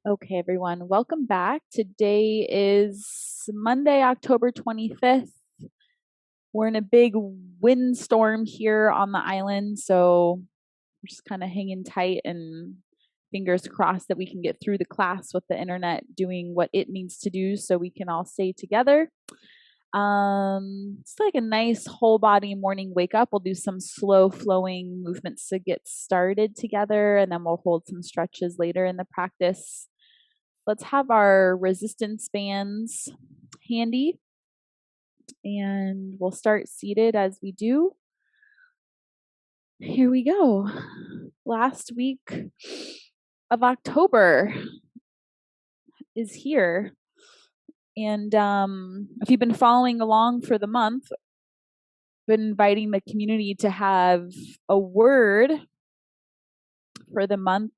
Okay, everyone, welcome back. Today is Monday, October 25th. We're in a big windstorm here on the island, so we're just kind of hanging tight and fingers crossed that we can get through the class with the internet doing what it needs to do so we can all stay together. It's like a nice whole body morning wake up. We'll do some slow flowing movements to get started together, and then we'll hold some stretches later in the practice. Let's have our resistance bands handy, and we'll start seated as we do. Here we go. Last week of October is here. And if you've been following along for the month, I've been inviting the community to have a word for the month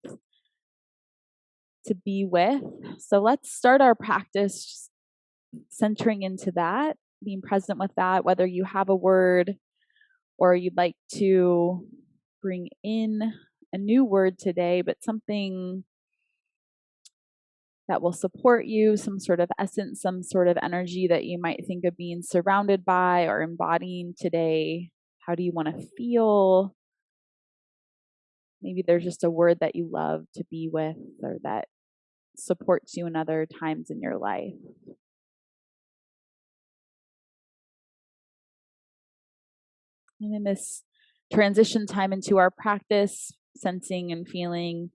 to be with. So let's start our practice centering into that, being present with that, whether you have a word or you'd like to bring in a new word today, but something that will support you, some sort of essence, some sort of energy that you might think of being surrounded by or embodying today. How do you want to feel? Maybe there's just a word that you love to be with or that supports you in other times in your life. And in this transition time into our practice, sensing and feeling,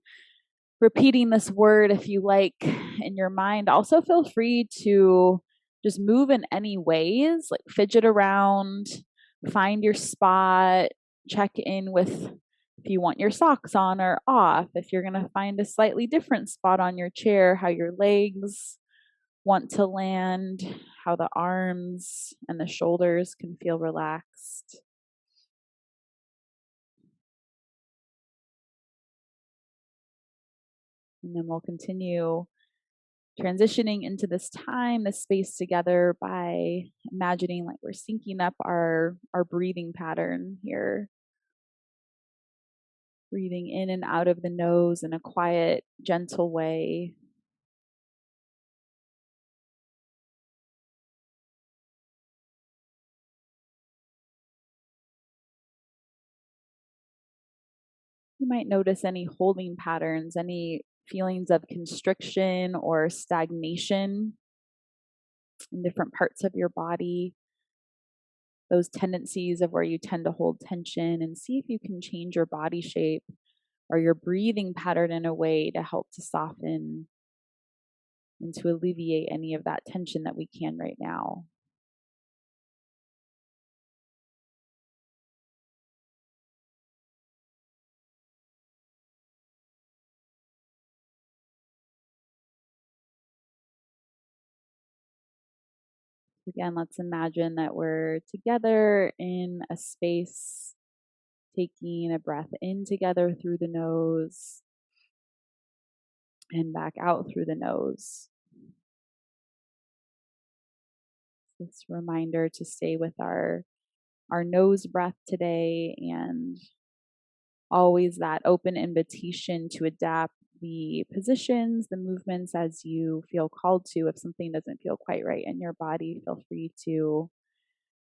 repeating this word if you like in your mind. Also feel free to just move in any ways, like fidget around, find your spot, check in with if you want your socks on or off, if you're going to find a slightly different spot on your chair, how your legs want to land, how the arms and the shoulders can feel relaxed. And then we'll continue transitioning into this time, this space together by imagining like we're syncing up our breathing pattern here. Breathing in and out of the nose in a quiet, gentle way. You might notice any holding patterns, any feelings of constriction or stagnation in different parts of your body, those tendencies of where you tend to hold tension, and see if you can change your body shape or your breathing pattern in a way to help to soften and to alleviate any of that tension that we can right now. Again, let's imagine that we're together in a space, taking a breath in together through the nose and back out through the nose. This reminder to stay with our nose breath today, and always that open invitation to adapt the positions, the movements as you feel called to. If something doesn't feel quite right in your body, feel free to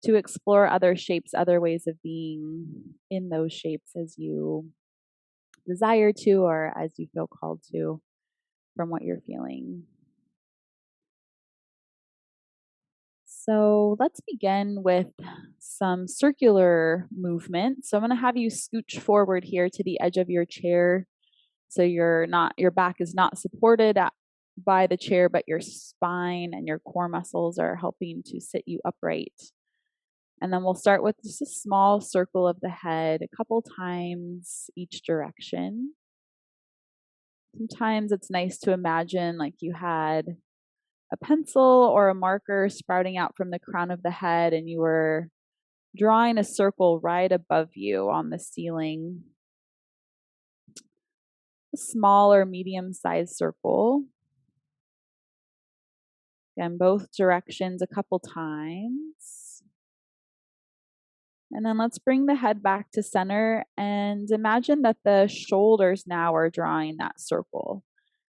explore other shapes, other ways of being in those shapes as you desire to or as you feel called to from what you're feeling. So let's begin with some circular movement. So I'm going to have you scooch forward here to the edge of your chair. So your back is not supported by the chair, but your spine and your core muscles are helping to sit you upright. And then we'll start with just a small circle of the head a couple times each direction. Sometimes it's nice to imagine like you had a pencil or a marker sprouting out from the crown of the head and you were drawing a circle right above you on the ceiling. A small or medium-sized circle. Again, both directions a couple times. And then let's bring the head back to center and imagine that the shoulders now are drawing that circle.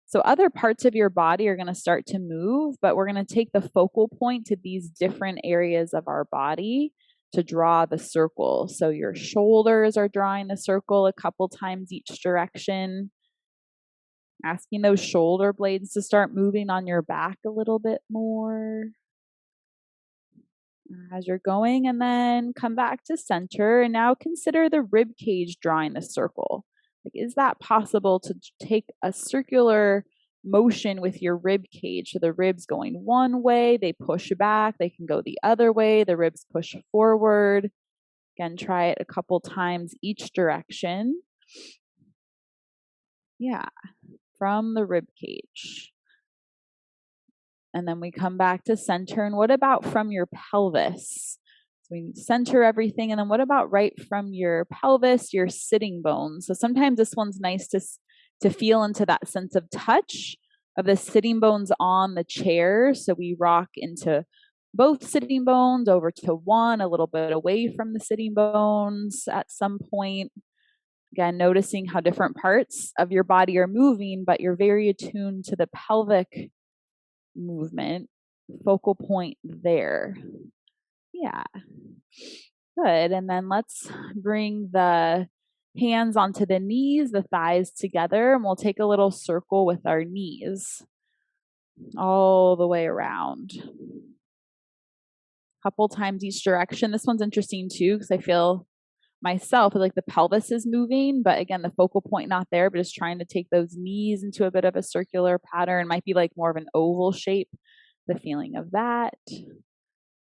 So other parts of your body are going to start to move, but we're going to take the focal point to these different areas of our body to draw the circle. So your shoulders are drawing the circle a couple times each direction, asking those shoulder blades to start moving on your back a little bit more as you're going, and then come back to center. And now consider the rib cage drawing the circle. Like, is that possible to take a circular motion with your rib cage? So the ribs going one way, they push back, they can go the other way, the ribs push forward. Again, try it a couple times each direction. Yeah, from the rib cage. And then we come back to center. And what about from your pelvis? So we center everything. And then what about right from your pelvis, your sitting bones? So sometimes this one's nice to feel into that sense of touch of the sitting bones on the chair. So we rock into both sitting bones over to one, a little bit away from the sitting bones at some point. Again, noticing how different parts of your body are moving, but you're very attuned to the pelvic movement, focal point there. Yeah, good. And then let's bring the hands onto the knees, the thighs together, and we'll take a little circle with our knees all the way around. A couple times each direction. This one's interesting too, because I feel myself like the pelvis is moving, but again, the focal point not there, but just trying to take those knees into a bit of a circular pattern. Might be like more of an oval shape, the feeling of that.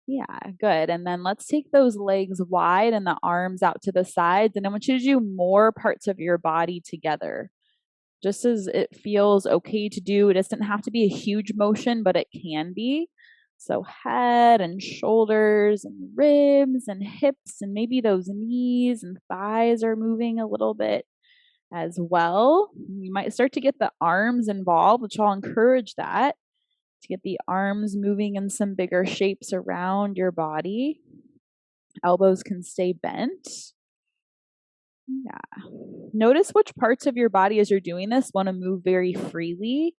Yeah, good. And then let's take those legs wide and the arms out to the sides. And I want you to do more parts of your body together, just as it feels okay to do. It doesn't have to be a huge motion, but it can be. So head and shoulders and ribs and hips, and maybe those knees and thighs are moving a little bit as well. You might start to get the arms involved, which I'll encourage that, to get the arms moving in some bigger shapes around your body. Elbows can stay bent. Yeah. Notice which parts of your body as you're doing this want to move very freely.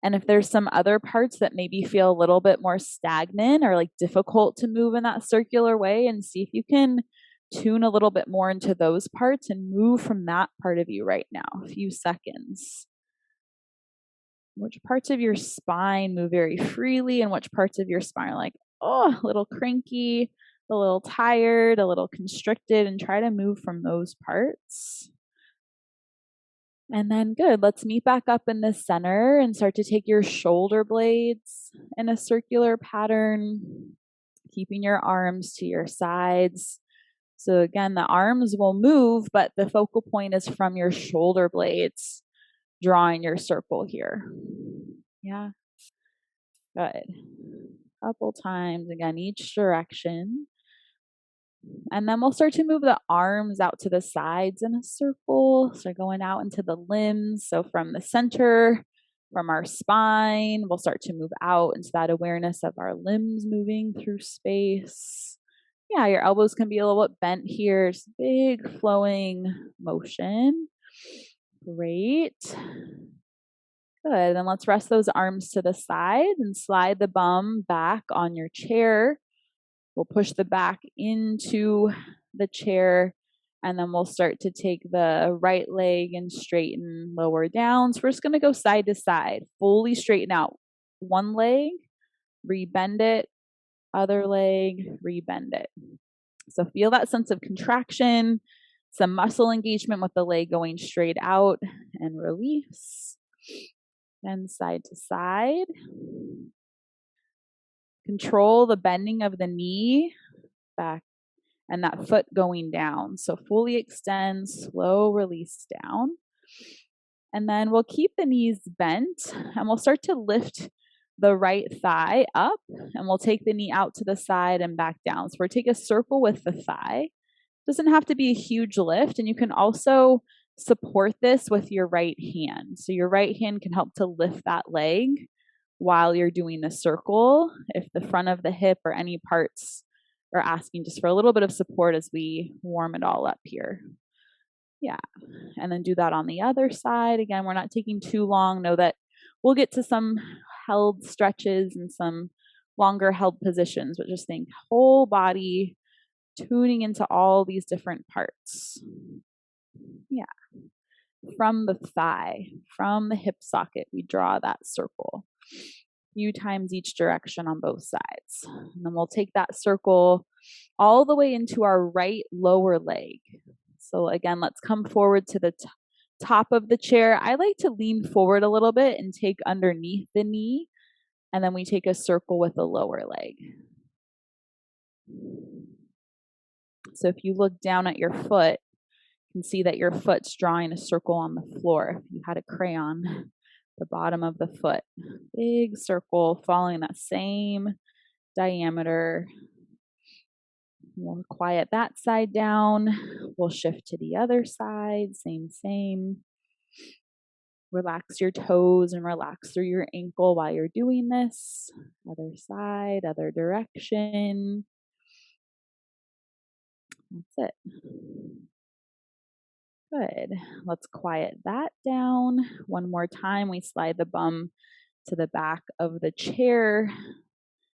And if there's some other parts that maybe feel a little bit more stagnant or like difficult to move in that circular way, and see if you can tune a little bit more into those parts and move from that part of you right now. A few seconds. Which parts of your spine move very freely, and which parts of your spine are like, oh, a little cranky, a little tired, a little constricted, and try to move from those parts. And then good, let's meet back up in the center and start to take your shoulder blades in a circular pattern, keeping your arms to your sides. So again, the arms will move, but the focal point is from your shoulder blades, drawing your circle here. Yeah, good. Couple times, again, each direction. And then we'll start to move the arms out to the sides in a circle. So going out into the limbs. So from the center, from our spine, we'll start to move out into that awareness of our limbs moving through space. Yeah, your elbows can be a little bit bent here. Just big flowing motion. Great. Good. Then let's rest those arms to the side and slide the bum back on your chair. We'll push the back into the chair, and then we'll start to take the right leg and straighten lower down. So we're just going to go side to side, fully straighten out one leg, rebend it, other leg, rebend it. So feel that sense of contraction, some muscle engagement with the leg going straight out, and release. Then side to side. Control the bending of the knee back and that foot going down. So fully extend, slow release down. And then we'll keep the knees bent and we'll start to lift the right thigh up, and we'll take the knee out to the side and back down. So we're take a circle with the thigh. Doesn't have to be a huge lift, and you can also support this with your right hand. So your right hand can help to lift that leg while you're doing the circle, if the front of the hip or any parts are asking just for a little bit of support as we warm it all up here. Yeah, and then do that on the other side. Again, we're not taking too long. Know that we'll get to some held stretches and some longer held positions, but just think whole body, tuning into all these different parts. Yeah. From the thigh, from the hip socket, we draw that circle a few times each direction on both sides. And then we'll take that circle all the way into our right lower leg. So again, let's come forward to the top of the chair. I like to lean forward a little bit and take underneath the knee, and then we take a circle with the lower leg. So if you look down at your foot, you can see that your foot's drawing a circle on the floor. If you had a crayon, the bottom of the foot, big circle following that same diameter. We'll quiet that side down. We'll shift to the other side, same. Relax your toes and relax through your ankle while you're doing this. Other side, other direction. That's it. Good. Let's quiet that down. One more time, we slide the bum to the back of the chair.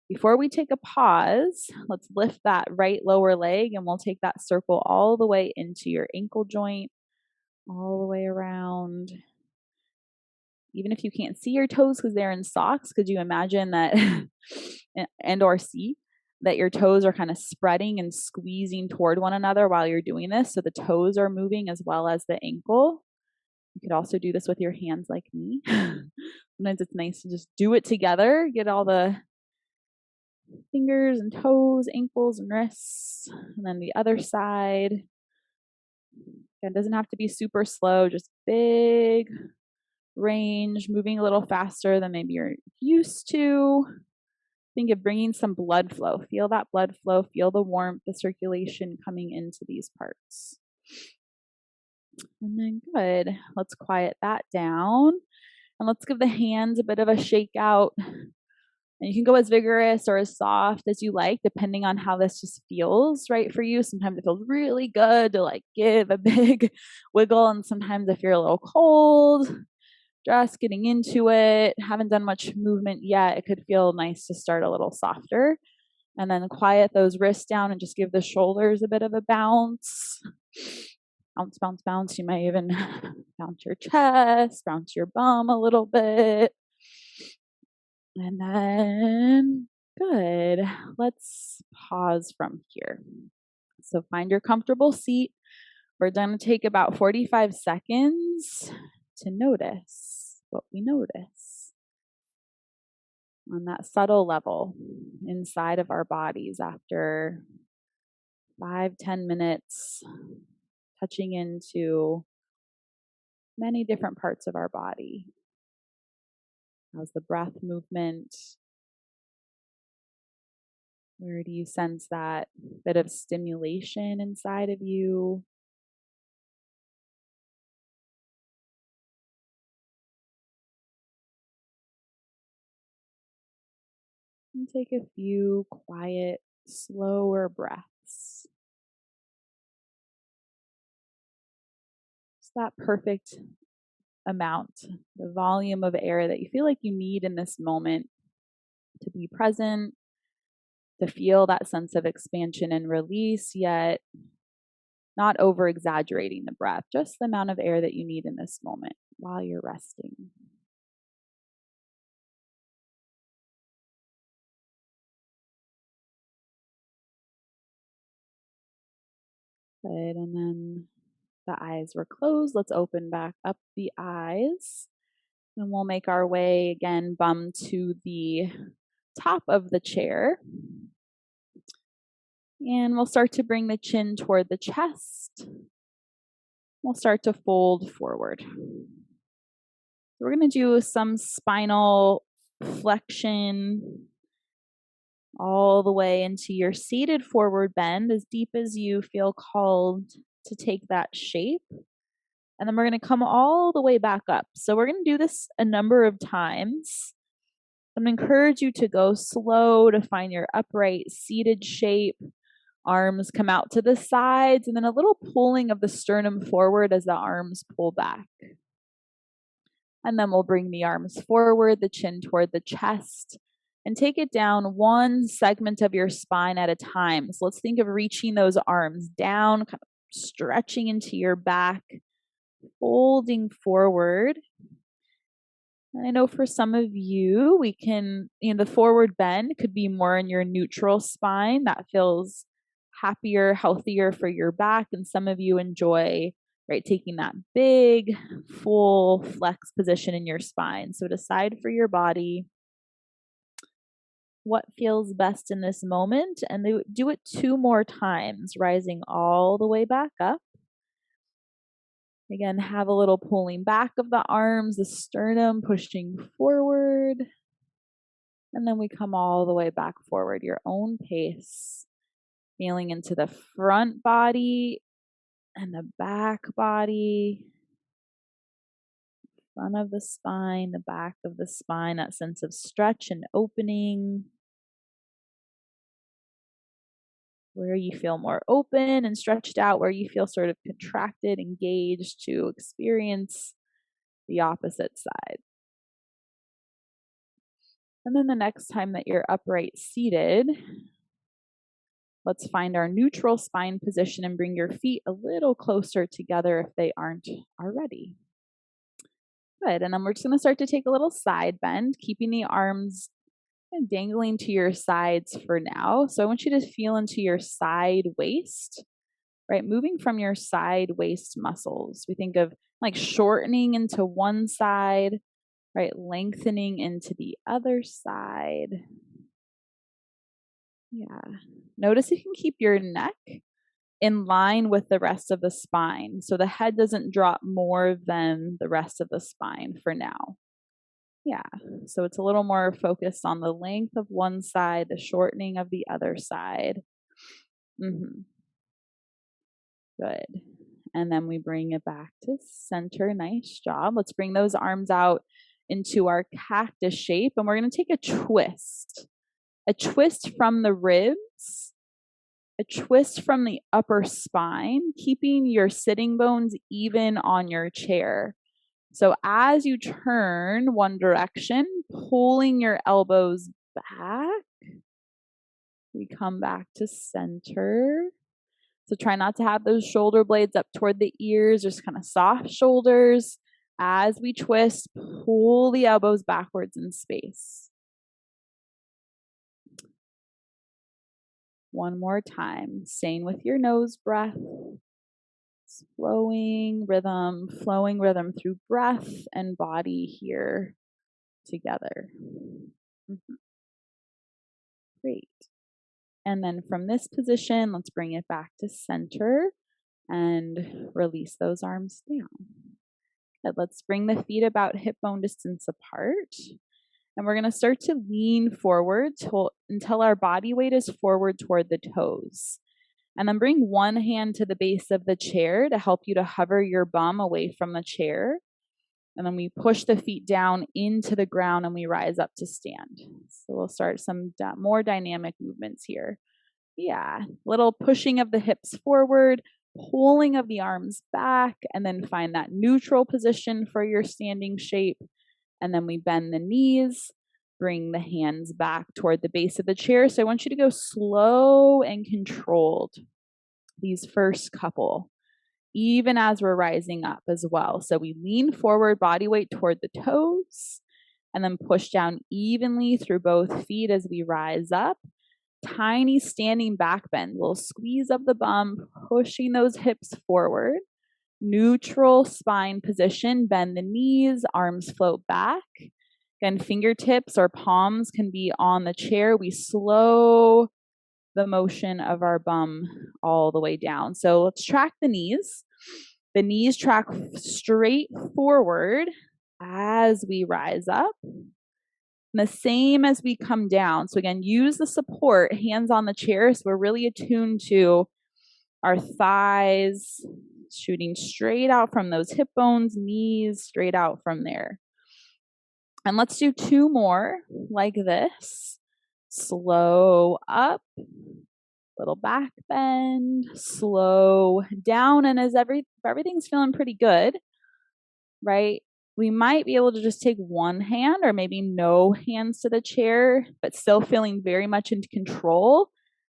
Before we take a pause, let's lift that right lower leg and we'll take that circle all the way into your ankle joint, all the way around. Even if you can't see your toes because they're in socks, could you imagine that and or see that your toes are kind of spreading and squeezing toward one another while you're doing this? So the toes are moving as well as the ankle. You could also do this with your hands like me. Sometimes it's nice to just do it together, get all the fingers and toes, ankles and wrists, and then the other side. It doesn't have to be super slow, just big range, moving a little faster than maybe you're used to. Think of bringing some blood flow. Feel that blood flow, feel the warmth, the circulation coming into these parts. And then good. Let's quiet that down. And let's give the hands a bit of a shake out. And you can go as vigorous or as soft as you like, depending on how this just feels right for you. Sometimes it feels really good to like give a big wiggle. And sometimes if you're a little cold, just getting into it, haven't done much movement yet, it could feel nice to start a little softer. And then quiet those wrists down and just give the shoulders a bit of a bounce. Bounce, bounce, bounce. You might even bounce your chest, bounce your bum a little bit. And then, good. Let's pause from here. So find your comfortable seat. We're going to take about 45 seconds to notice what we notice on that subtle level inside of our bodies after 5-10 minutes, touching into many different parts of our body. How's the breath movement? Where do you sense that bit of stimulation inside of you? And take a few quiet, slower breaths. It's that perfect amount, the volume of air that you feel like you need in this moment to be present, to feel that sense of expansion and release, yet not over exaggerating the breath, just the amount of air that you need in this moment while you're resting. Good, and then the eyes were closed. Let's open back up the eyes. And we'll make our way again, bum to the top of the chair. And we'll start to bring the chin toward the chest. We'll start to fold forward. We're going to do some spinal flexion all the way into your seated forward bend, as deep as you feel called to take that shape. And then we're going to come all the way back up. So we're going to do this a number of times. I'm going to encourage you to go slow to find your upright seated shape. Arms come out to the sides, and then a little pulling of the sternum forward as the arms pull back. And then we'll bring the arms forward, the chin toward the chest, and take it down one segment of your spine at a time. So let's think of reaching those arms down, kind of stretching into your back, folding forward. And I know for some of you, we can, the forward bend could be more in your neutral spine. That feels happier, healthier for your back. And some of you enjoy, right, taking that big, full flex position in your spine. So decide for your body what feels best in this moment, and do it 2 more times, rising all the way back up. Again, have a little pulling back of the arms, the sternum pushing forward, and then we come all the way back forward, your own pace, feeling into the front body and the back body, front of the spine, the back of the spine, that sense of stretch and opening. Where you feel more open and stretched out, where you feel sort of contracted, engaged, to experience the opposite side. And then the next time that you're upright seated, let's find our neutral spine position and bring your feet a little closer together if they aren't already. Good. And then we're just going to start to take a little side bend, keeping the arms dangling to your sides for now. So I want you to feel into your side waist, right? Moving from your side waist muscles. We think of like shortening into one side, right? Lengthening into the other side. Yeah. Notice you can keep your neck in line with the rest of the spine. So the head doesn't drop more than the rest of the spine for now. Yeah, so it's a little more focused on the length of one side, the shortening of the other side. Good. And then we bring it back to center. Nice job. Let's bring those arms out into our cactus shape. And we're going to take a twist from the ribs, a twist from the upper spine, keeping your sitting bones even on your chair. So as you turn one direction, pulling your elbows back, we come back to center. So try not to have those shoulder blades up toward the ears, just kind of soft shoulders. As we twist, pull the elbows backwards in space. One more time, staying with your nose breath. Flowing rhythm through breath and body here together. Great. And then from this position, let's bring it back to center and release those arms down. And let's bring the feet about hip bone distance apart. And we're going to start to lean forward until our body weight is forward toward the toes. And then bring one hand to the base of the chair to help you to hover your bum away from the chair. And then we push the feet down into the ground and we rise up to stand. So we'll start some more dynamic movements here. Yeah, little pushing of the hips forward, pulling of the arms back, and then find that neutral position for your standing shape. And then we bend the knees, bring the hands back toward the base of the chair. So I want you to go slow and controlled these first couple, even as we're rising up as well. So we lean forward, body weight toward the toes, and then push down evenly through both feet as we rise up. Tiny standing back bend. We'll squeeze up the bum, pushing those hips forward. Neutral spine position, bend the knees, arms float back. Again, fingertips or palms can be on the chair. We slow the motion of our bum all the way down. So let's track the knees. The knees track straight forward as we rise up. And the same as we come down. So again, use the support, hands on the chair. So we're really attuned to our thighs shooting straight out from those hip bones, knees straight out from there. And let's do 2 more like this. Slow up, little back bend, slow down. And as everything's feeling pretty good, right? We might be able to just take one hand or maybe no hands to the chair, but still feeling very much in control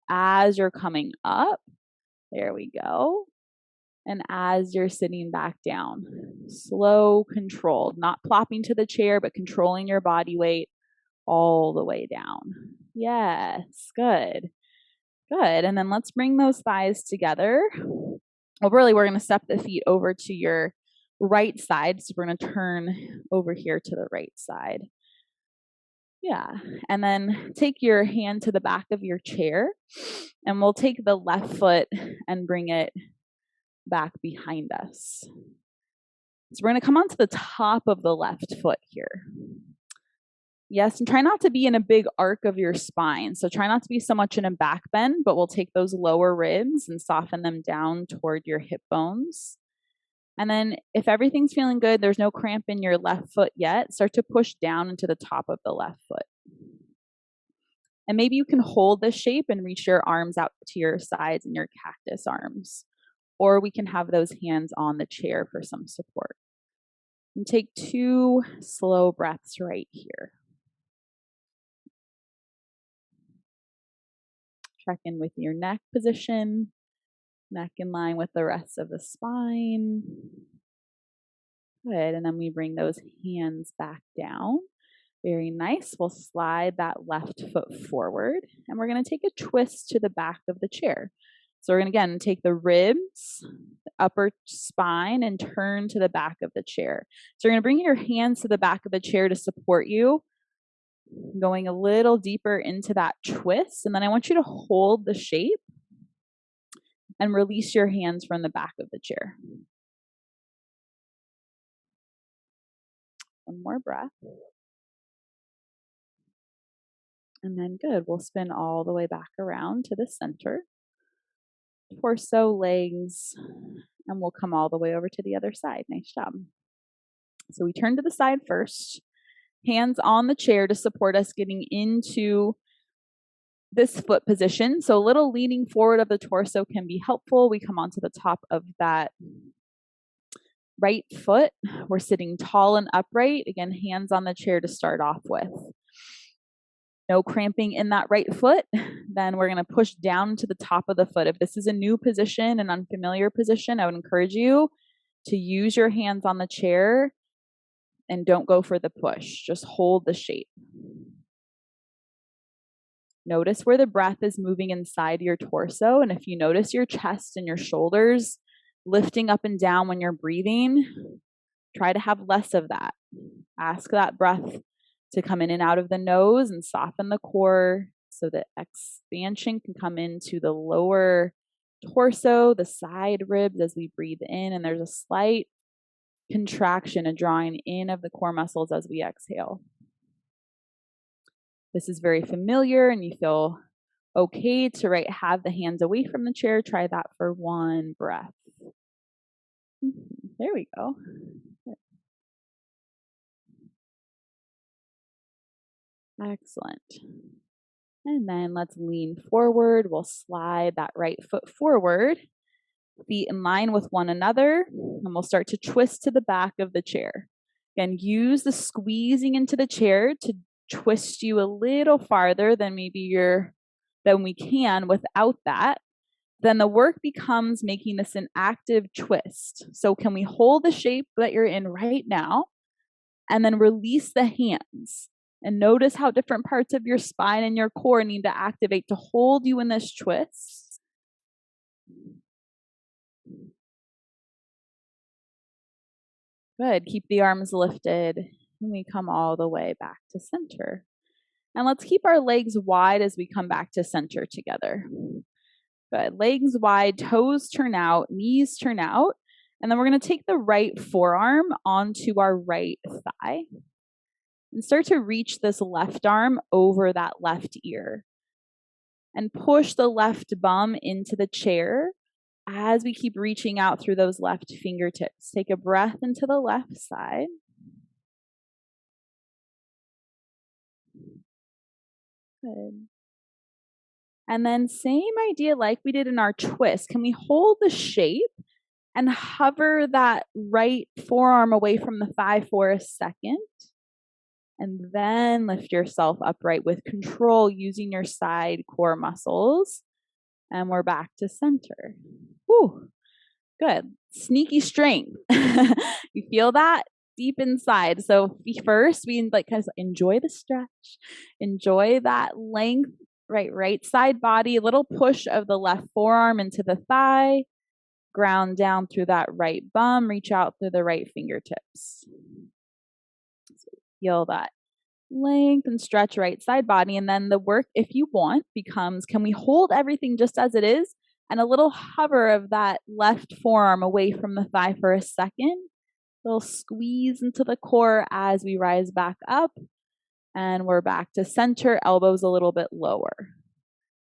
as you're coming up. There we go. And as you're sitting back down, slow, controlled, not plopping to the chair, but controlling your body weight all the way down. Yes, good. Good. And then let's bring those thighs together. Well, really, we're going to step the feet over to your right side. So we're going to turn over here to the right side. Yeah. And then take your hand to the back of your chair, and we'll take the left foot and bring it back behind us. So we're going to come onto the top of the left foot here. Yes, and try not to be in a big arc of your spine. So try not to be so much in a back bend, but we'll take those lower ribs and soften them down toward your hip bones. And then if everything's feeling good, there's no cramp in your left foot yet, start to push down into the top of the left foot. And maybe you can hold this shape and reach your arms out to your sides in your cactus arms. Or we can have those hands on the chair for some support. And take 2 slow breaths right here. Check in with your neck position, neck in line with the rest of the spine. Good, and then we bring those hands back down. Very nice. We'll slide that left foot forward, and we're going to take a twist to the back of the chair. So we're going to, again, take the ribs, the upper spine, and turn to the back of the chair. So you're going to bring your hands to the back of the chair to support you, going a little deeper into that twist. And then I want you to hold the shape and release your hands from the back of the chair. One more breath. And then good, we'll spin all the way back around to the center. Torso, legs, and we'll come all the way over to the other side. Nice job. So we turn to the side first. Hands on the chair to support us getting into this foot position. So a little leaning forward of the torso can be helpful. We come onto the top of that right foot. We're sitting tall and upright. Again, hands on the chair to start off with. No cramping in that right foot. Then we're going to push down to the top of the foot. If this is a new position, an unfamiliar position, I would encourage you to use your hands on the chair and don't go for the push. Just hold the shape. Notice where the breath is moving inside your torso. And if you notice your chest and your shoulders lifting up and down when you're breathing, try to have less of that. Ask that breath to come in and out of the nose and soften the core so that expansion can come into the lower torso, the side ribs as we breathe in, and there's a slight contraction, a drawing in of the core muscles as we exhale. This is very familiar and you feel okay to have the hands away from the chair. Try that for 1 breath. There we go. Excellent. And then let's lean forward. We'll slide that right foot forward, feet in line with one another, and we'll start to twist to the back of the chair. Again, use the squeezing into the chair to twist you a little farther than we can without that. Then the work becomes making this an active twist. So can we hold the shape that you're in right now and then release the hands? And notice how different parts of your spine and your core need to activate to hold you in this twist. Good. Keep the arms lifted. And we come all the way back to center. And let's keep our legs wide as we come back to center together. Good. Legs wide, toes turn out, knees turn out. And then we're going to take the right forearm onto our right thigh. And start to reach this left arm over that left ear. And push the left bum into the chair as we keep reaching out through those left fingertips. Take a breath into the left side. Good. And then same idea like we did in our twist. Can we hold the shape and hover that right forearm away from the thigh for a second. And then lift yourself upright with control using your side core muscles. And we're back to center. Whew, good. Sneaky strength. You feel that deep inside. So first we like kind of enjoy the stretch, enjoy that length, right side body, a little push of the left forearm into the thigh, ground down through that right bum, reach out through the right fingertips. So feel that length and stretch right side body. And then the work, if you want, becomes, can we hold everything just as it is? And a little hover of that left forearm away from the thigh for a second. A little squeeze into the core as we rise back up. And we're back to center, elbows a little bit lower.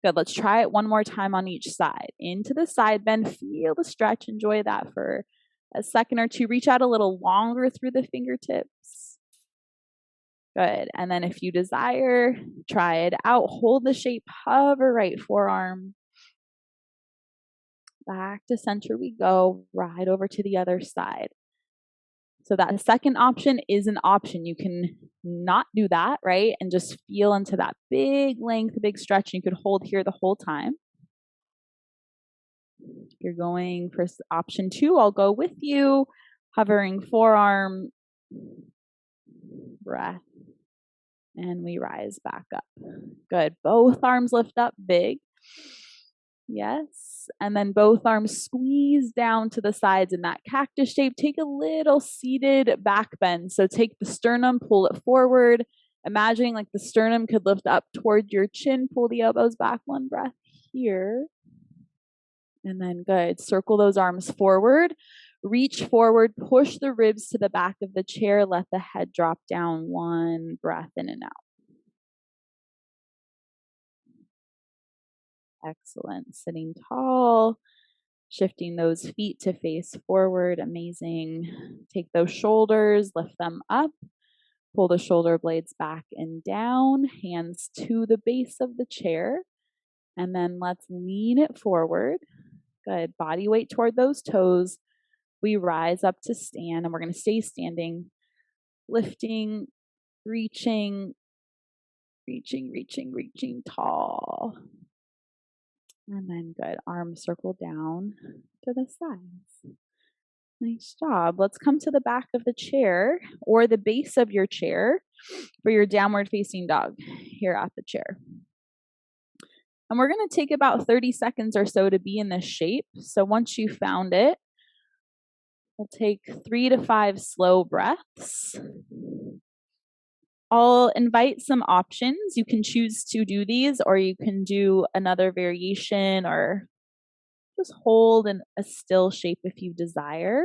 Good, let's try it one more time on each side. Into the side bend, feel the stretch, enjoy that for a second or two. Reach out a little longer through the fingertips. Good. And then if you desire, try it out. Hold the shape, hover right forearm. Back to center we go, right over to the other side. So that second option is an option. You can not do that, right? And just feel into that big length, big stretch. You could hold here the whole time. If you're going for option 2, I'll go with you. Hovering forearm, breath. And we rise back up. Good. Both arms lift up big. Yes. And then both arms squeeze down to the sides in that cactus shape. Take a little seated back bend. So take the sternum, pull it forward. Imagining like the sternum could lift up toward your chin. Pull the elbows back. One breath here. And then good. Circle those arms forward. Reach forward. Push the ribs to the back of the chair. Let the head drop down. One breath in and out. Excellent. Sitting tall, shifting those feet to face forward. Amazing. Take those shoulders, lift them up, pull the shoulder blades back and down, hands to the base of the chair. And then let's lean it forward. Good. Body weight toward those toes. We rise up to stand, and we're going to stay standing, lifting, reaching tall. And then good, arms circle down to the sides. Nice job. Let's come to the back of the chair or the base of your chair for your downward facing dog here at the chair. And we're going to take about 30 seconds or so to be in this shape. So once you found it, we'll take 3 to 5 slow breaths. I'll invite some options. You can choose to do these, or you can do another variation, or just hold in a still shape if you desire.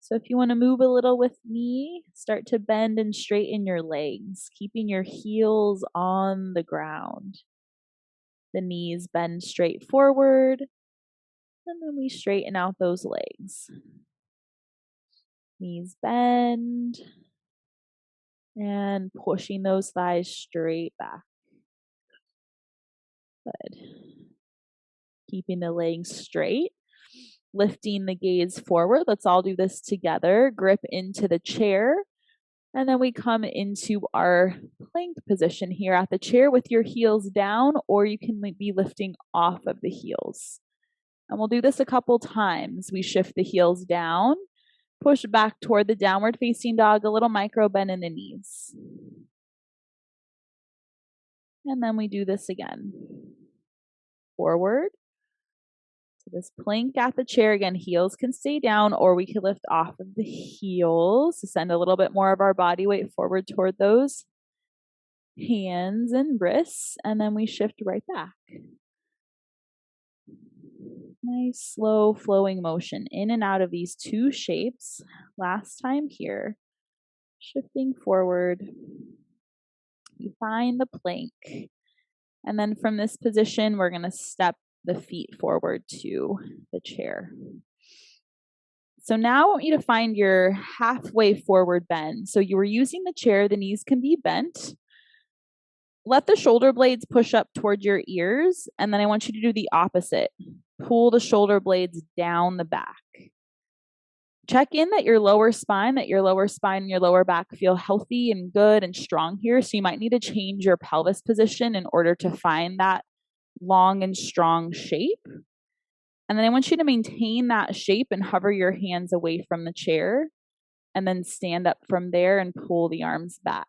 So if you want to move a little with me, start to bend and straighten your legs, keeping your heels on the ground. The knees bend straight forward, and then we straighten out those legs. Knees bend, and pushing those thighs straight back. Good. Keeping the legs straight, lifting the gaze forward. Let's all do this together. Grip into the chair, and then we come into our plank position here at the chair with your heels down, or you can be lifting off of the heels. And we'll do this a couple times. We shift the heels down, push back toward the downward facing dog, a little micro bend in the knees. And then we do this again. Forward to this plank at the chair. Again, heels can stay down, or we can lift off of the heels to send a little bit more of our body weight forward toward those hands and wrists. And then we shift right back. Nice, slow flowing motion in and out of these two shapes. Last time here. Shifting forward. You find the plank. And then from this position, we're going to step the feet forward to the chair. So now I want you to find your halfway forward bend. So you were using the chair, the knees can be bent. Let the shoulder blades push up toward your ears, and then I want you to do the opposite. Pull the shoulder blades down the back. Check in that your lower spine and your lower back feel healthy and good and strong here. So you might need to change your pelvis position in order to find that long and strong shape. And then I want you to maintain that shape and hover your hands away from the chair, and then stand up from there and pull the arms back.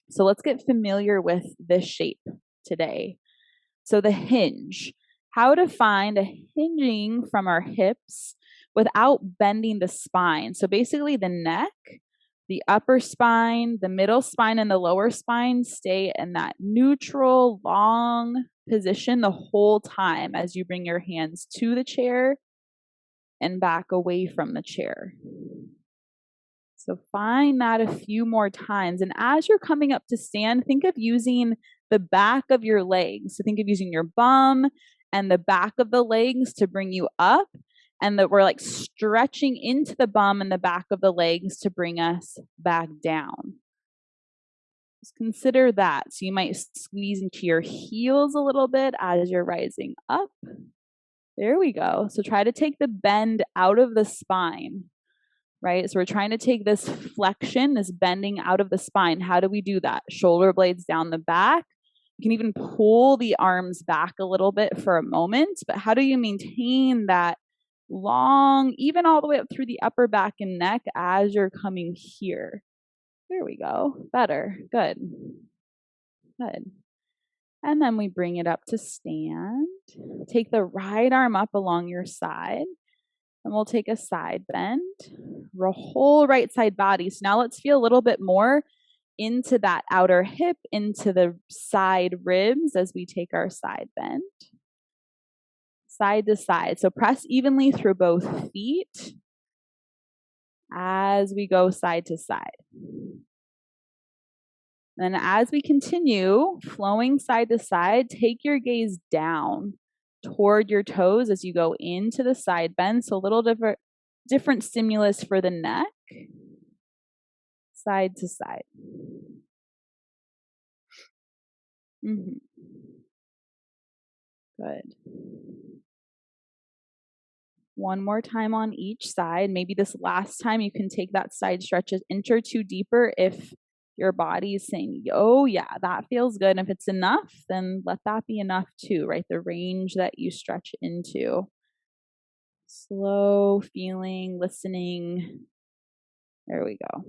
So let's get familiar with this shape today. So the hinge, how to find a hinging from our hips without bending the spine. So basically the neck, the upper spine, the middle spine, and the lower spine stay in that neutral, long position the whole time as you bring your hands to the chair and back away from the chair. So find that a few more times. And as you're coming up to stand, think of using the back of your legs. So think of using your bum and the back of the legs to bring you up, and that we're like stretching into the bum and the back of the legs to bring us back down. Just consider that. So you might squeeze into your heels a little bit as you're rising up. There we go. So try to take the bend out of the spine. Right? So we're trying to take this flexion, this bending out of the spine. How do we do that? Shoulder blades down the back. You can even pull the arms back a little bit for a moment, but how do you maintain that long, even all the way up through the upper back and neck as you're coming here? There we go. Better. Good. Good. And then we bring it up to stand. Take the right arm up along your side. And we'll take a side bend, whole right side body. So now let's feel a little bit more into that outer hip, into the side ribs as we take our side bend. Side to side. So press evenly through both feet as we go side to side. Then as we continue flowing side to side, take your gaze down toward your toes as you go into the side bend. So a little different stimulus for the neck, side to side. Good. One more time on each side. Maybe this last time you can take that side stretch an inch or two deeper if your body is saying, oh yeah, that feels good. And if it's enough, then let that be enough too, right? The range that you stretch into. Slow feeling, listening. There we go.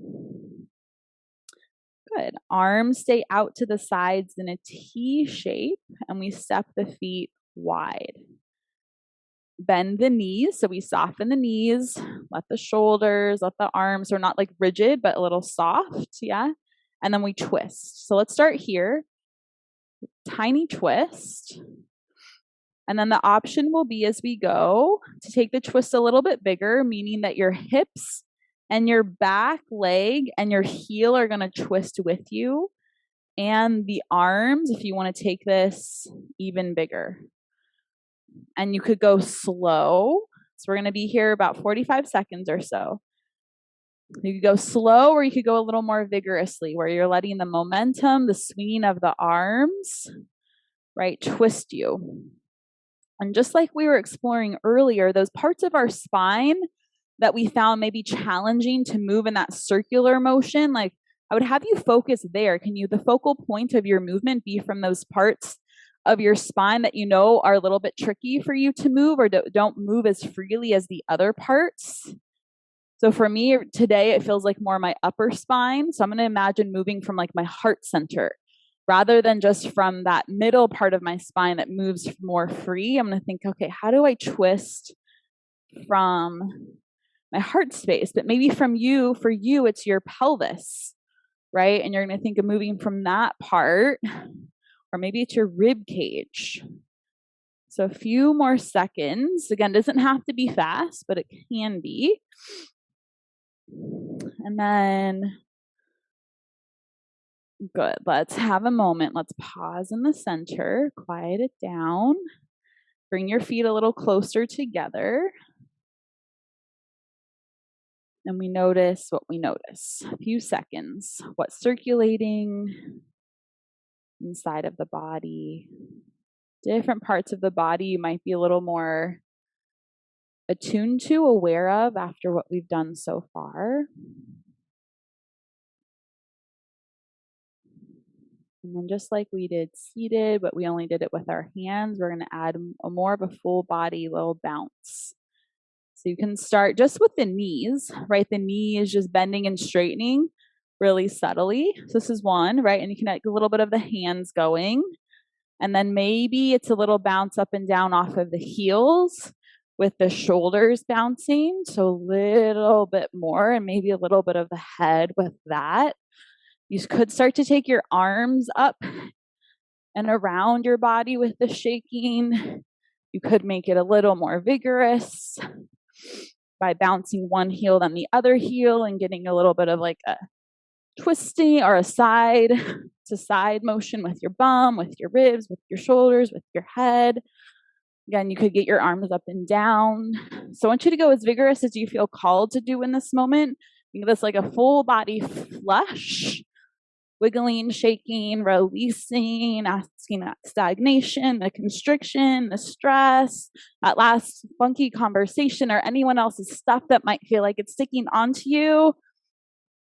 Good. Arms stay out to the sides in a T shape, and we step the feet wide. Bend the knees, so we soften the knees, let the shoulders, let the arms, are not like rigid, but a little soft, yeah? And then we twist. So let's start here. Tiny twist. And then the option will be as we go to take the twist a little bit bigger, meaning that your hips and your back leg and your heel are going to twist with you. And the arms, if you want to take this even bigger. And you could go slow. So we're going to be here about 45 seconds or so. You could go slow, or you could go a little more vigorously, where you're letting the momentum, the swinging of the arms, right, twist you. And just like we were exploring earlier, those parts of our spine that we found maybe challenging to move in that circular motion, like I would have you focus there. Can you, the focal point of your movement be from those parts of your spine that you know are a little bit tricky for you to move, or don't move as freely as the other parts? So for me today, it feels like more my upper spine. So I'm going to imagine moving from like my heart center rather than just from that middle part of my spine that moves more free. I'm going to think, okay, how do I twist from my heart space? But maybe for you, it's your pelvis, right? And you're going to think of moving from that part, or maybe it's your rib cage. So a few more seconds. Again, doesn't have to be fast, but it can be. And then, good. Let's have a moment. Let's pause in the center, quiet it down. Bring your feet a little closer together. And we notice what we notice. A few seconds. What's circulating? inside of the body. Different parts of the body you might be a little more attuned to, aware of after what we've done so far. And then just like we did seated, but we only did it with our hands, we're going to add a more of a full body little bounce. So you can start just with the knees, right? The knee is just bending and straightening really subtly. So this is one, right? And you can get a little bit of the hands going. And then maybe it's a little bounce up and down off of the heels with the shoulders bouncing. So a little bit more, and maybe a little bit of the head with that. You could start to take your arms up and around your body with the shaking. You could make it a little more vigorous by bouncing one heel then the other heel and getting a little bit of like a twisting or a side to side motion with your bum, with your ribs, with your shoulders, with your head. Again, you could get your arms up and down. So I want you to go as vigorous as you feel called to do in this moment. Think of this like a full body flush, wiggling, shaking, releasing, asking that stagnation, the constriction, the stress, that last funky conversation or anyone else's stuff that might feel like it's sticking onto you.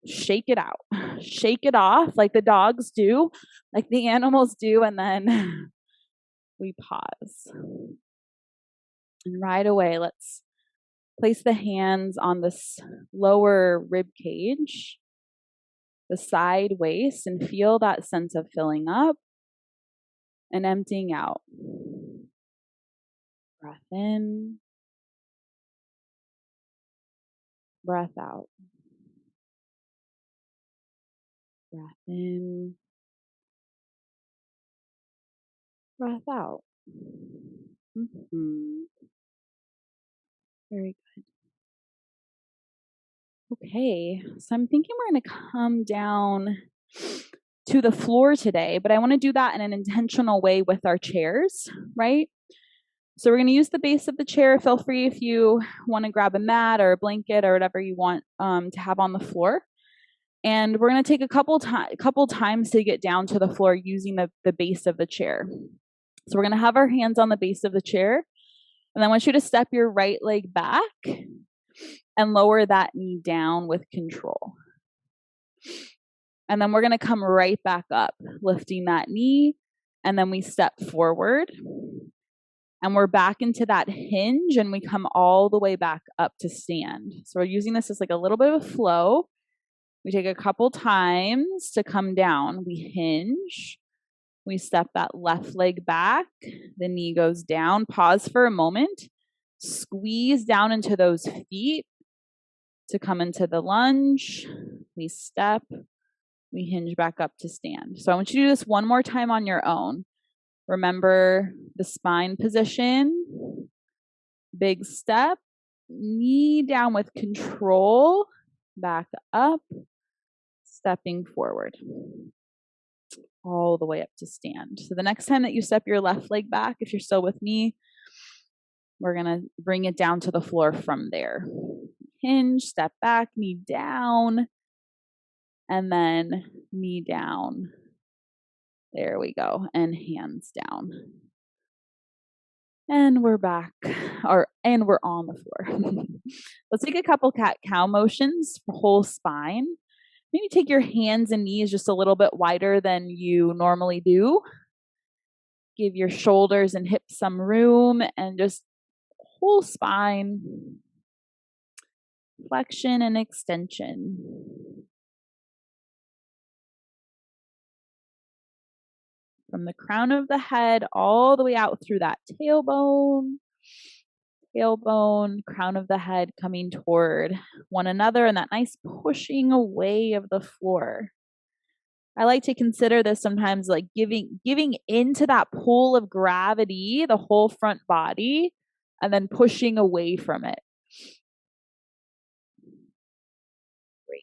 Shake it out, shake it off like the dogs do, like the animals do, and then we pause. And right away, let's place the hands on this lower rib cage, the side waist, and feel that sense of filling up and emptying out. Breath in, breath out. Breath in, breath out. Very good. Okay, so I'm thinking we're going to come down to the floor today, but I want to do that in an intentional way with our chairs, right? So we're going to use the base of the chair. Feel free if you want to grab a mat or a blanket or whatever you want to have on the floor. And we're going to take a couple times to get down to the floor using the base of the chair. So we're going to have our hands on the base of the chair. And then I want you to step your right leg back and lower that knee down with control. And then we're going to come right back up, lifting that knee. And then we step forward. And we're back into that hinge, and we come all the way back up to stand. So we're using this as like a little bit of a flow. We take a couple times to come down. We hinge. We step that left leg back. The knee goes down. Pause for a moment. Squeeze down into those feet to come into the lunge. We step. We hinge back up to stand. So I want you to do this one more time on your own. Remember the spine position. Big step. Knee down with control. Back up. Stepping forward. All the way up to stand. So the next time that you step your left leg back, if you're still with me, we're going to bring it down to the floor from there. Hinge, step back, knee down, and then knee down. There we go. And hands down. And we're back, and we're on the floor. Let's take a couple cat-cow motions for whole spine. Maybe take your hands and knees just a little bit wider than you normally do. Give your shoulders and hips some room, and just whole spine, flexion and extension. From the crown of the head all the way out through that tailbone, crown of the head coming toward one another, and that nice pushing away of the floor. I like to consider this sometimes like giving into that pull of gravity, the whole front body, and then pushing away from it. Great.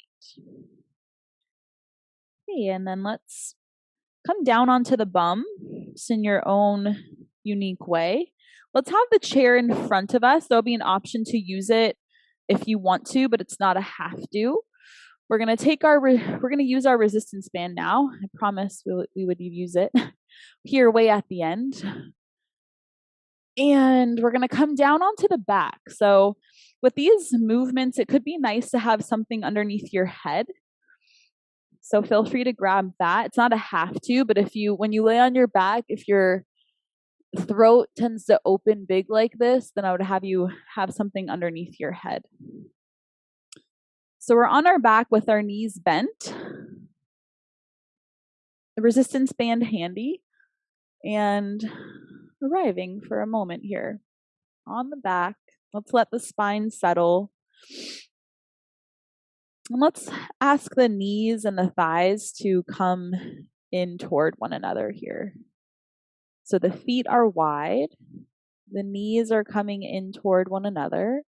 Okay, and then let's come down onto the bum just in your own unique way. Let's have the chair in front of us. There'll be an option to use it if you want to, but it's not a have to. We're going to take we're going to use our resistance band now. I promised we would use it here way at the end. And we're going to come down onto the back. So with these movements, it could be nice to have something underneath your head. So feel free to grab that. It's not a have to, but when you lay on your back, if your throat tends to open big like this, then I would have you have something underneath your head. So we're on our back with our knees bent, the resistance band handy, and arriving for a moment here on the back. Let's let the spine settle. And let's ask the knees and the thighs to come in toward one another here. So the feet are wide, the knees are coming in toward one another,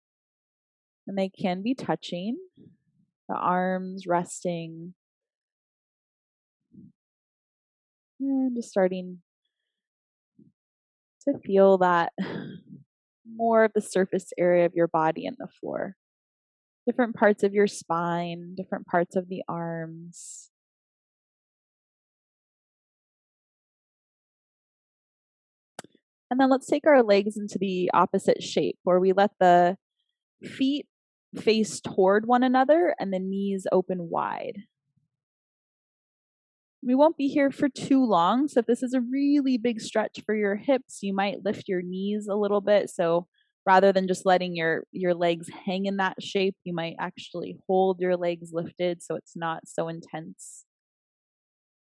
and they can be touching, the arms resting, and just starting to feel that more of the surface area of your body and the floor. Different parts of your spine, different parts of the arms. And then let's take our legs into the opposite shape where we let the feet face toward one another and the knees open wide. We won't be here for too long, so if this is a really big stretch for your hips, you might lift your knees a little bit. So rather than just letting your legs hang in that shape, you might actually hold your legs lifted so it's not so intense.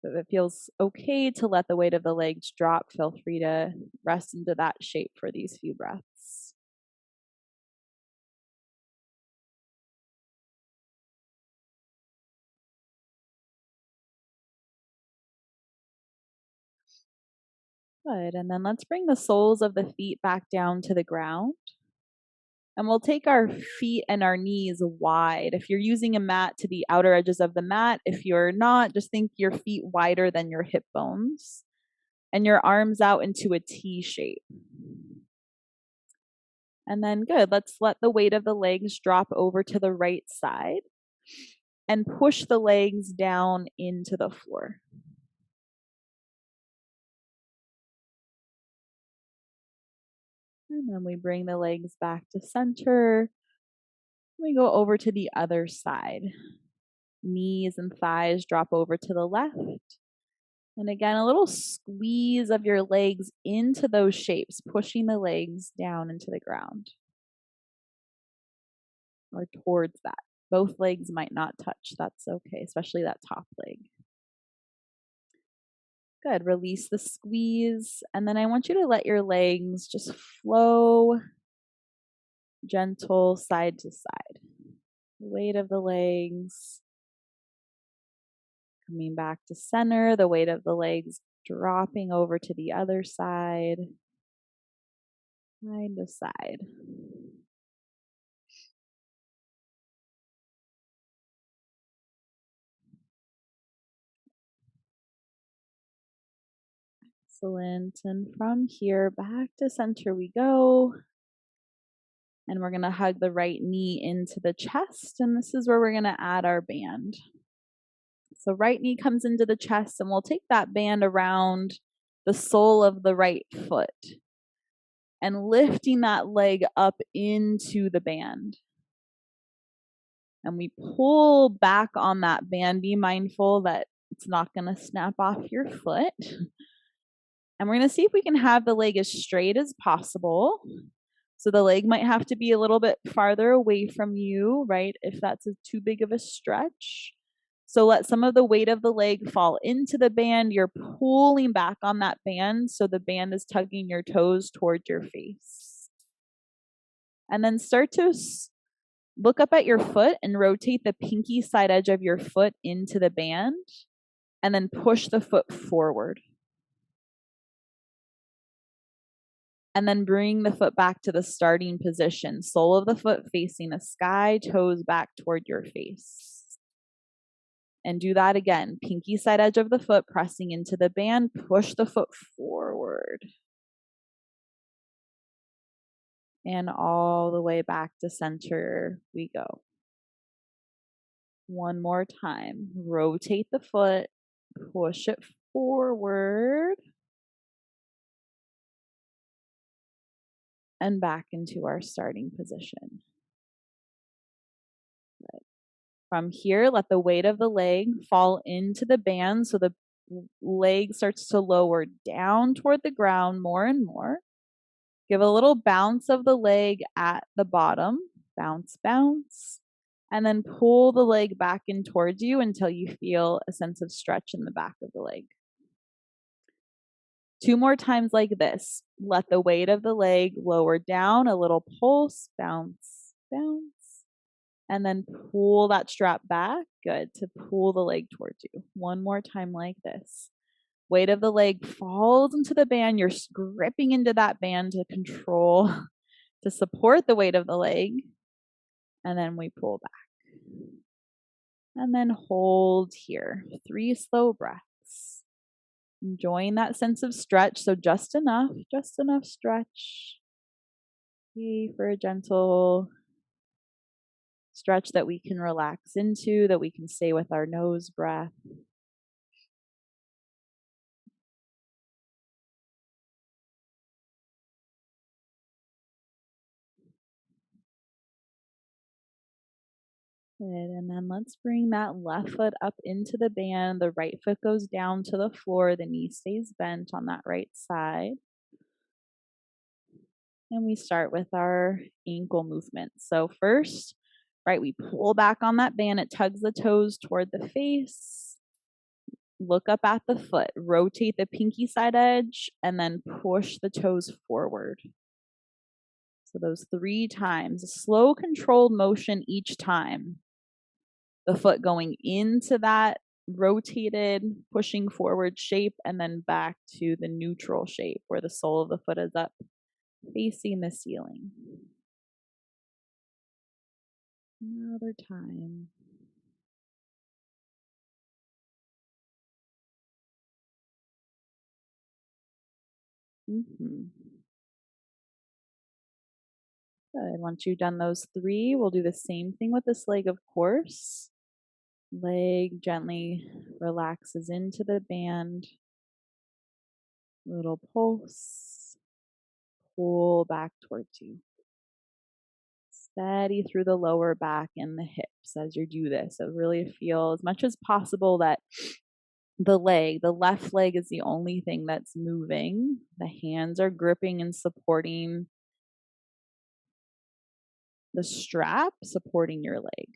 If it feels okay to let the weight of the legs drop, feel free to rest into that shape for these few breaths. Good, and then let's bring the soles of the feet back down to the ground. And we'll take our feet and our knees wide. If you're using a mat, to the outer edges of the mat. If you're not, just think your feet wider than your hip bones and your arms out into a T shape. And then good, let's let the weight of the legs drop over to the right side and push the legs down into the floor. And then we bring the legs back to center. We go over to the other side. Knees and thighs drop over to the left. And again, a little squeeze of your legs into those shapes, pushing the legs down into the ground or towards that. Both legs might not touch. That's okay, especially that top leg. Good. Release the squeeze. And then I want you to let your legs just flow gentle side to side. The weight of the legs coming back to center, the weight of the legs dropping over to the other side, side to side. Excellent. And from here, back to center we go. And we're going to hug the right knee into the chest. And this is where we're going to add our band. So right knee comes into the chest, and we'll take that band around the sole of the right foot and lifting that leg up into the band. And we pull back on that band. Be mindful that it's not going to snap off your foot. And we're going to see if we can have the leg as straight as possible. So the leg might have to be a little bit farther away from you, right? If that's too big of a stretch. So let some of the weight of the leg fall into the band. You're pulling back on that band so the band is tugging your toes towards your face. And then start to look up at your foot and rotate the pinky side edge of your foot into the band. And then push the foot forward. And then bring the foot back to the starting position. Sole of the foot facing the sky, toes back toward your face. And do that again. Pinky side edge of the foot pressing into the band. Push the foot forward. And all the way back to center we go. One more time. Rotate the foot, push it forward, and back into our starting position. Good. From here, let the weight of the leg fall into the band so the leg starts to lower down toward the ground more and more. Give a little bounce of the leg at the bottom. Bounce, bounce. And then pull the leg back in towards you until you feel a sense of stretch in the back of the leg. 2 more times like this. Let the weight of the leg lower down, a little pulse, bounce, bounce. And then pull that strap back. Good. To pull the leg towards you. One more time like this. Weight of the leg falls into the band. You're gripping into that band to control, to support the weight of the leg. And then we pull back. And then hold here. 3 slow breaths. Enjoying that sense of stretch. So just enough stretch. Okay, for a gentle stretch that we can relax into, that we can stay with our nose breath. Good. And then let's bring that left foot up into the band. The right foot goes down to the floor. The knee stays bent on that right side. And we start with our ankle movement. So first, right, we pull back on that band. It tugs the toes toward the face. Look up at the foot. Rotate the pinky side edge and then push the toes forward. So those 3 times. A slow, controlled motion each time. The foot going into that rotated, pushing forward shape and then back to the neutral shape where the sole of the foot is up, facing the ceiling. Another time. Good. Once you've done those 3, we'll do the same thing with this leg, of course. Leg gently relaxes into the band. Little pulse. Pull back towards you. Steady through the lower back and the hips as you do this. So really feel as much as possible that the left leg is the only thing that's moving. The hands are gripping and supporting the strap, supporting your leg.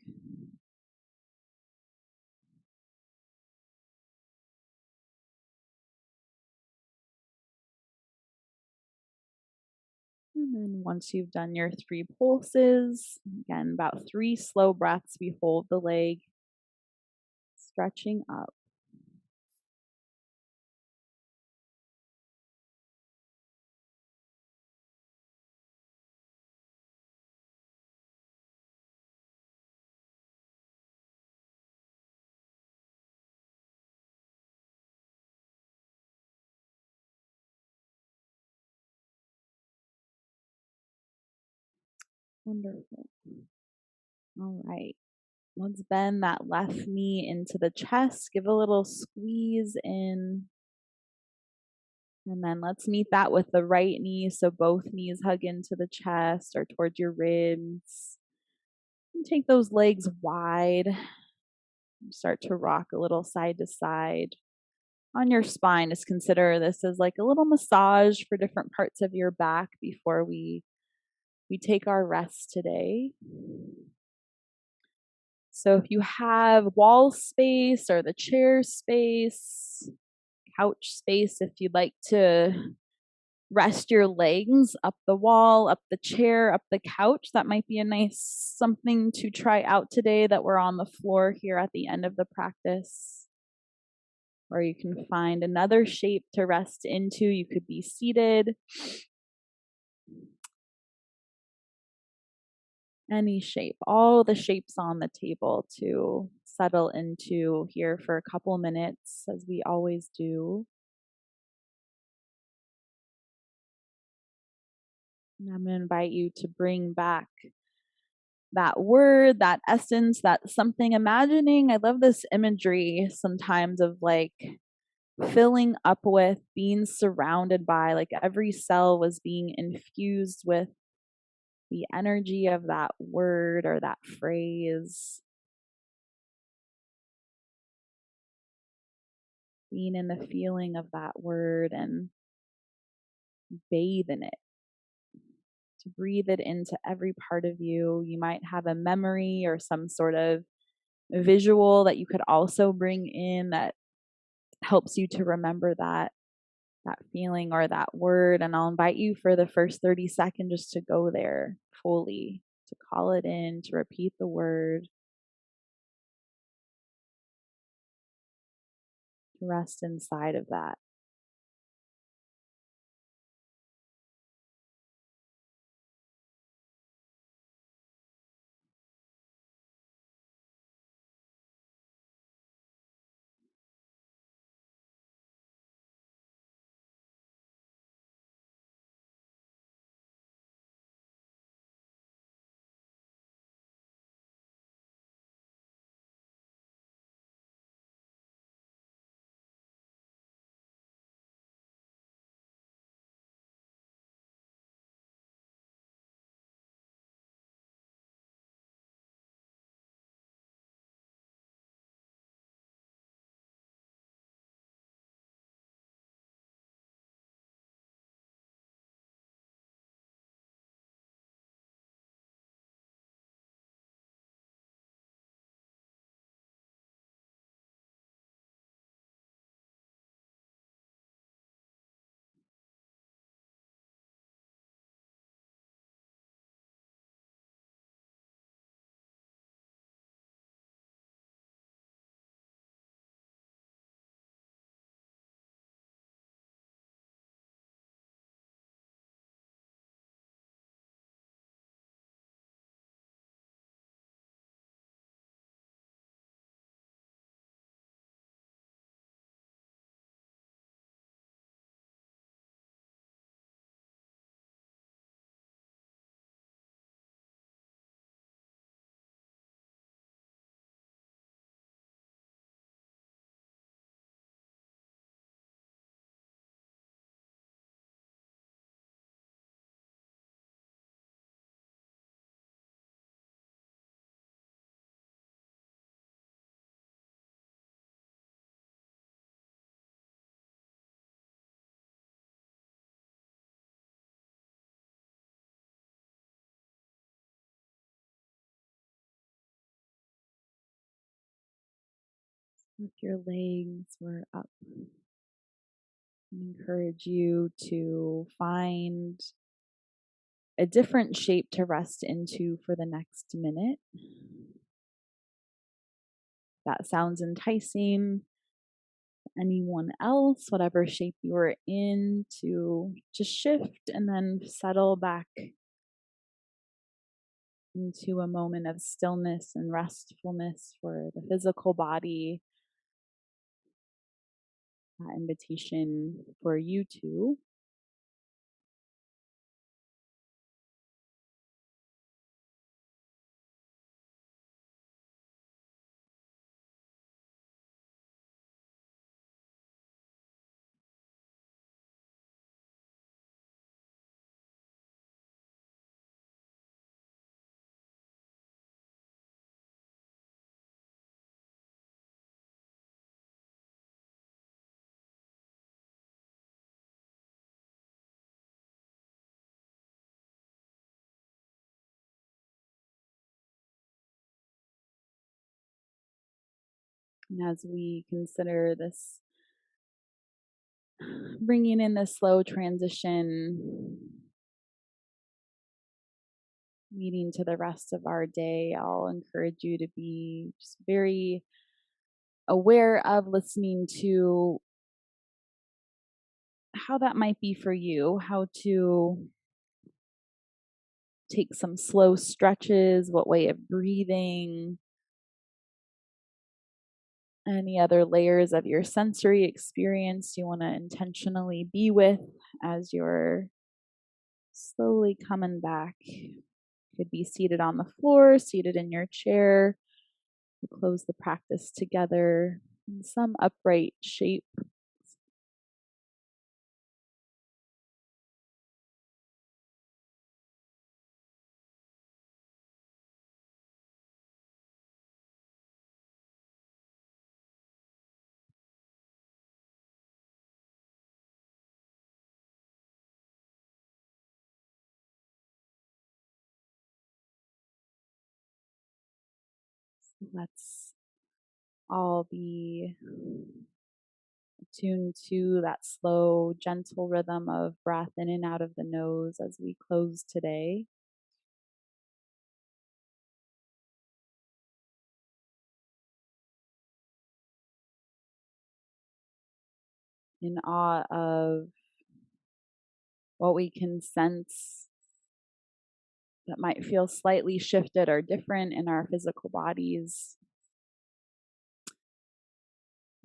And then once you've done your 3 pulses, again, about 3 slow breaths, we hold the leg, stretching up. Wonderful. All right. Let's bend that left knee into the chest. Give a little squeeze in. And then let's meet that with the right knee. So both knees hug into the chest or towards your ribs. And take those legs wide. Start to rock a little side to side. On your spine, just consider this as like a little massage for different parts of your back before we take our rest today. So if you have wall space or the chair space, couch space, if you'd like to rest your legs up the wall, up the chair, up the couch, that might be a nice something to try out today that we're on the floor here at the end of the practice. Or you can find another shape to rest into. You could be seated. Any shape, all the shapes on the table to settle into here for a couple minutes, as we always do. And I'm going to invite you to bring back that word, that essence, that something, imagining. I love this imagery sometimes of like filling up with, being surrounded by, like every cell was being infused with the energy of that word or that phrase, being in the feeling of that word and bathe in it, to breathe it into every part of you. You might have a memory or some sort of visual that you could also bring in that helps you to remember that feeling or that word. And I'll invite you for the first 30 seconds just to go there fully, to call it in, to repeat the word, to rest inside of that. If your legs were up, I encourage you to find a different shape to rest into for the next minute. That sounds enticing. Anyone else, whatever shape you are in, to just shift and then settle back into a moment of stillness and restfulness for the physical body. That invitation for you to. And as we consider this, bringing in the slow transition, leading to the rest of our day, I'll encourage you to be just very aware of listening to how that might be for you, how to take some slow stretches, what way of breathing, any other layers of your sensory experience you want to intentionally be with as you're slowly coming back Could be seated on the floor, seated in your chair. We'll close the practice together in some upright shape. So let's all be attuned to that slow, gentle rhythm of breath in and out of the nose as we close today. In awe of what we can sense that might feel slightly shifted or different in our physical bodies,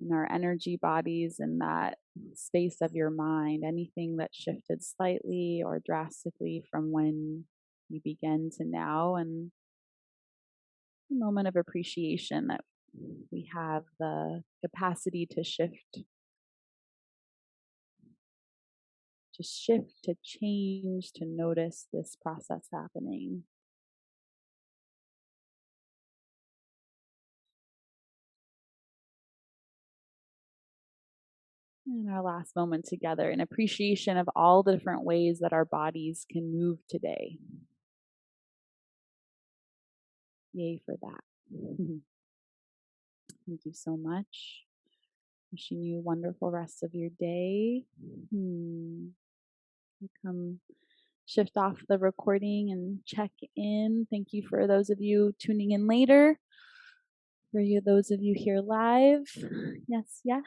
in our energy bodies, in that space of your mind, anything that shifted slightly or drastically from when you begin to now, and a moment of appreciation that we have the capacity to shift, to change, to notice this process happening. In our last moment together, in appreciation of all the different ways that our bodies can move today. Yay for that. Thank you so much. Wishing you a wonderful rest of your day. Come shift off the recording and check in. Thank you for those of you tuning in later. For you, those of you here live. Yes, yes.